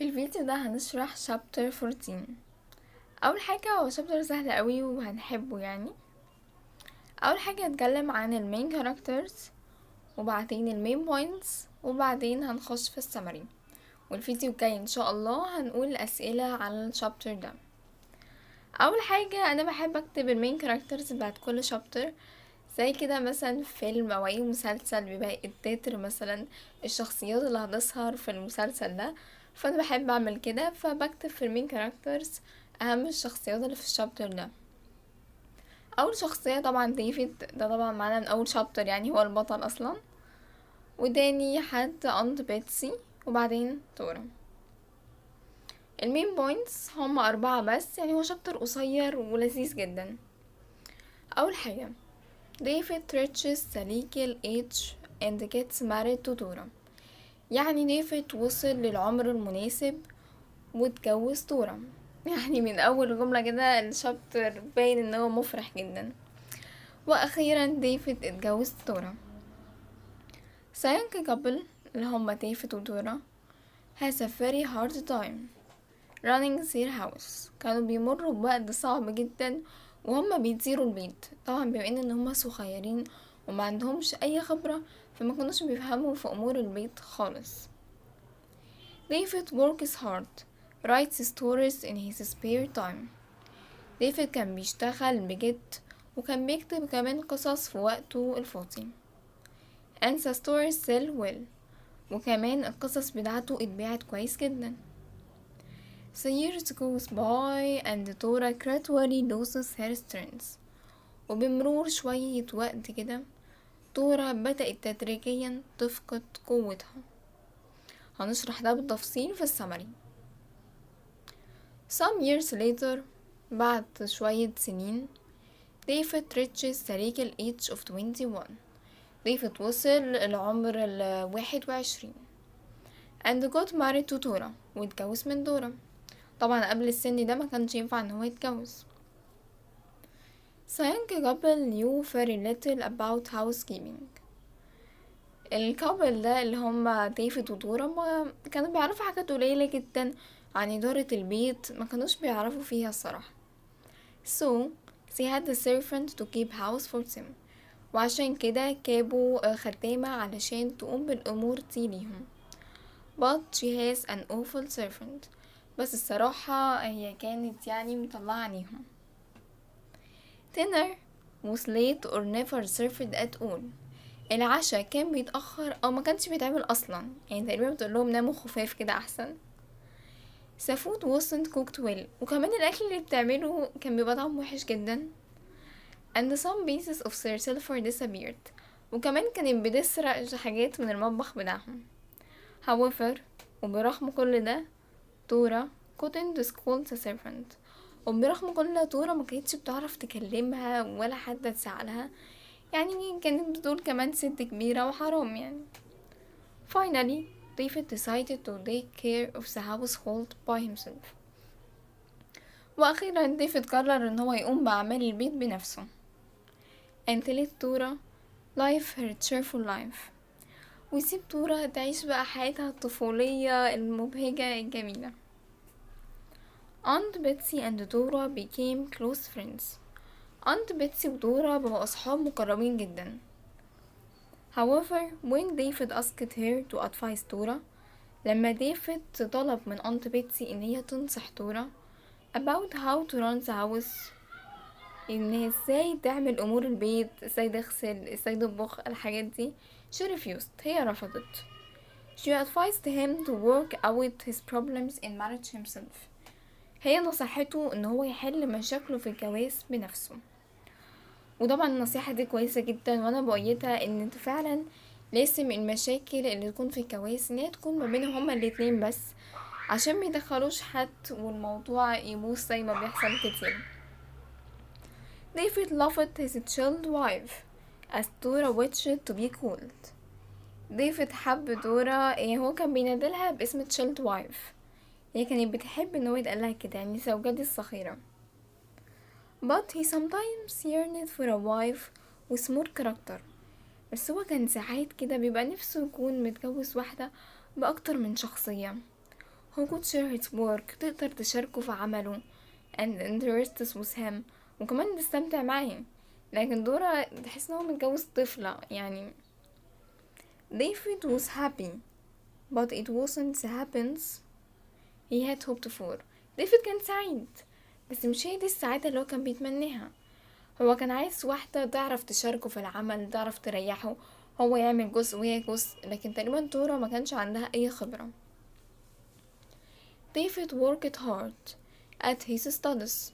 في الفيديو ده هنشرح شابتر 14. اول حاجة هو شابتر سهل قوي وهنحبه يعني. اول حاجة هنتكلم عن المين كاركترز وبعدين المين بوينتس وبعدين هنخش في السمري، والفيديو الجاي ان شاء الله هنقول اسئلة على الشابتر ده. اول حاجة انا بحب اكتب المين كاركترز بعد كل شابتر، زي كده مثلا فيلم او اي مسلسل بيبقى التتر مثلا الشخصيات اللي هتظهر في المسلسل ده، فانا بحب اعمل كده، فبكتب في المين كاركترز اهم الشخصيات اللي في الشابتر ده. اول شخصية طبعا ديفيد، ده طبعا معانا من اول شابتر يعني هو البطل اصلا، وتاني حد انت بيتسي وبعدين تورا. المين بوينتس هم 4 بس، يعني هو شابتر قصير ولذيذ جدا. اول حاجة David reaches the legal age and gets married to Dora. يعني ديفيد وصل للعمر المناسب واتجوز دورا. يعني من اول جملة كده الشابتر باين ان هو مفرح جدا. واخيرا ديفيد اتجوز دورا. ساينك كابل اللي هما ديفيد ودورا has a very hard time running their house. كانوا بيمروا بوقت صعب جدا وهما بيديروا البيت، طبعا بما ان هما صغيرين وما عندهمش اي خبرة، فما كانوش بيفهموا في امور البيت خالص. David works hard, writes stories in his spare time. ديفيد كان بيشتغل بجد وكان بيكتب كمان قصص في وقته الفاضي. and the stories sell well. وكمان القصص بتاعته اتباعت كويس جدا. The years goes by and Dora gradually loses her strength. وبمرور شوية وقت كده دورا بدأت تدريجيا تفقد قوتها. هنشرح ده بالتفصيل في السمري. Some years later، بعد شوية سنين، David reaches the legal age of 21. ديفيد وصل العمر 21 and got married to Dora. واتجوز من دورا. طبعا قبل السن ده ما كانش ينفع ان هو يتجوز. The young couple knew very little about housekeeping. الكابل ده اللي هما ديفيد ودورا ما كانوا بيعرفوا حاجات قليلة جدا عن إدارة البيت، ما كانوش بيعرفوا فيها الصراحة. So they had a servant to keep house for them. وعشان كده جابوا خدامة علشان تقوم بالأمور دي ليهم. But she has an awful servant. بس الصراحة هي كانت يعني مطلعة عينيهم. Dinner was late or never served at all. العشاء كان بيتأخر أو ما كانش بيتعمل أصلا، يعني تقريبا بتقولهم ناموا خفاف كده أحسن. The food wasn't cooked well. وكمان الأكل اللي بتعمله كان بيبقى طعمه وحش جدا. And some pieces of their silver disappeared. وكمان كانت بتسرق حاجات من المطبخ بتاعهم. However، وبرغم كل ده دورا couldn't scold the servant. وبرغم كل ده دورا ما كانتش بتعرف تكلمها ولا حد تسألها، يعني كانت بتقول كمان ست كبيرة وحرام يعني. Finally David decided to take care of the household by himself. وأخيرا ديفيد قرر ان هو يقوم بأعمال البيت بنفسه. and let دورا live her cheerful life. ويسيب دورا تعيش بقى حياتها الطفولية المبهجة الجميلة. Aunt Betsy and Dora became close friends. Aunt Betsy ودورا بقوا أصحاب مقربين جدا. However, when David asked her to advise Dora، لما ديفيد طلب من Aunt Betsy إن هي تنصح دورا about how to run the house، إن ازاي تعمل أمور البيت، ازاي تغسل، ازاي تطبخ، الحاجات دي، she refused. هي رفضت. She advised him to work out his problems in marriage himself. هي نصحته ان هو يحل مشاكله في الجواز بنفسه. وطبعا النصيحة دي كويسة جدا وانا بؤيدها، ان انت فعلا لازم المشاكل اللي تكون في الجواز ان هي تكون ما بينهم هما الاتنين بس، عشان ميدخلوش حد والموضوع يبوظ زي ما بيحصل كتير. David loved his chilled wife as Dora wished to be called. ديفيد حب دورا، يعني هو كان بينادلها باسم chilled wife، هي كانت بتحب ان هو يتقالها كده، يعني زوجتي الصغيرة. but he sometimes yearned for a wife with more character. بس هو كان ساعات كده بيبقى نفسه يكون متجوز واحدة بأكتر من شخصية، who could share his work، تقدر تشاركه في عمله and interests with him، وكمان تستمتع معاه. لكن دورا تحس ان هو متجوز طفلة يعني. David was happy but it wasn't the happiness he had hoped for. ديفيد كان سعيد بس مش هي دي السعادة اللي هو كان بيتمناها. هو كان عايز واحدة تعرف تشاركه في العمل، تعرف تريحه، هو يعمل جزء وهي جزء. لكن تقريبا دورا ما كانش عندها اي خبرة. David worked hard at his studies.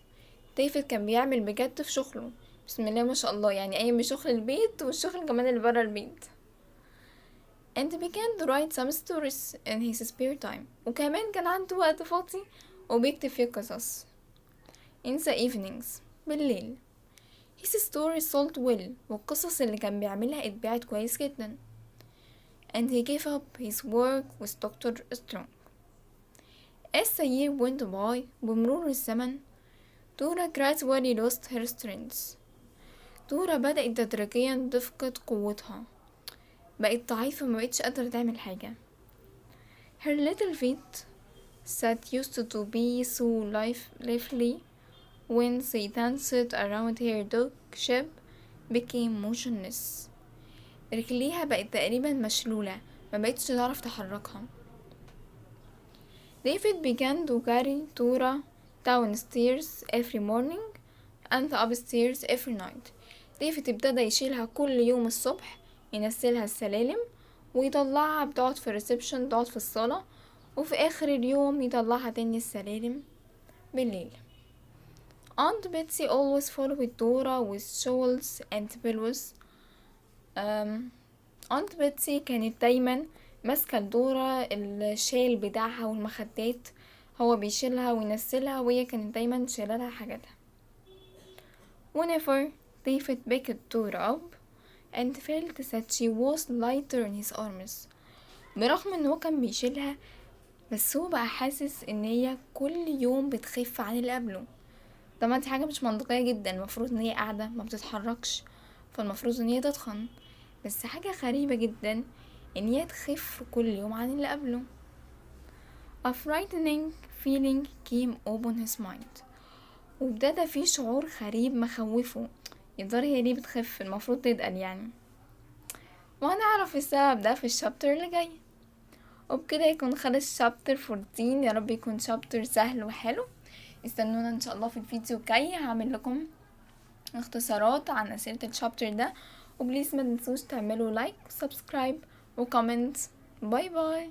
ديفيد كان بيعمل بجد في شغله، بسم الله ما شاء الله، يعني قايم بشغل البيت والشغل كمان اللي برا البيت. and began to write some stories in his spare time، وكمان كان عنده وقت فاضي وبيكتب فيه قصص. in the evenings، بالليل. his stories sold well، والقصص اللي كان بيعملها اتباعت كويس جدا. and he gave up his work with Dr. Strong. as the year went by، بمرور الزمن، دورا gradually lost her strength. دورا بدأت تدريجيا تفقد قوتها، بقت ضعيفة، ما بقتش قادرة تعمل حاجة. her little feet that used to be so lively when they danced around her dog ship became motionless. رجليها بقت تقريبا مشلولة، ما بقتش تعرف تحركها. David began to carry Dora downstairs every morning and upstairs every night. ديفيد ابتدى يشيلها كل يوم الصبح، ينزلها السلالم ويطلعها، بتقعد في الريسبشن، تقعد في الصالة، وفي آخر اليوم يطلعها تاني السلالم بالليل. Aunt Betsy always followed Dora with shawls and pillows. Aunt Betsy كانت دايما ماسكة لدورا الشال بتاعها والمخدات، هو بيشيلها وينزلها وهي كانت دايما تشيلها حاجاتها. Whenever David picked Dora up and felt that she was lighter in his arms، برغم ان هو كان بيشيلها بس هو بقى حاسس ان هي كل يوم بتخف عن اللي قبله. طبعا دي حاجة مش منطقية جدا، المفروض ان هي قاعدة ما بتتحركش، فالمفروض ان هي تتخن، بس حاجة غريبة جدا ان هي تخف كل يوم عن اللي قبله. A frightening feeling came upon his mind، وابتدى فيه شعور غريب مخوفه، يقدر هي ليه بتخف، المفروض تتقل يعني. وهنعرف السبب ده في الشابتر اللي جاي. وبكده يكون خلص شابتر 14. يا رب يكون شابتر سهل وحلو. استنونا ان شاء الله في الفيديو الجاي، هعمل لكم اختصارات عن اسئله الشابتر ده. وبليز ما تنسوش تعملوا لايك وسبسكرايب وكومنت. باي باي.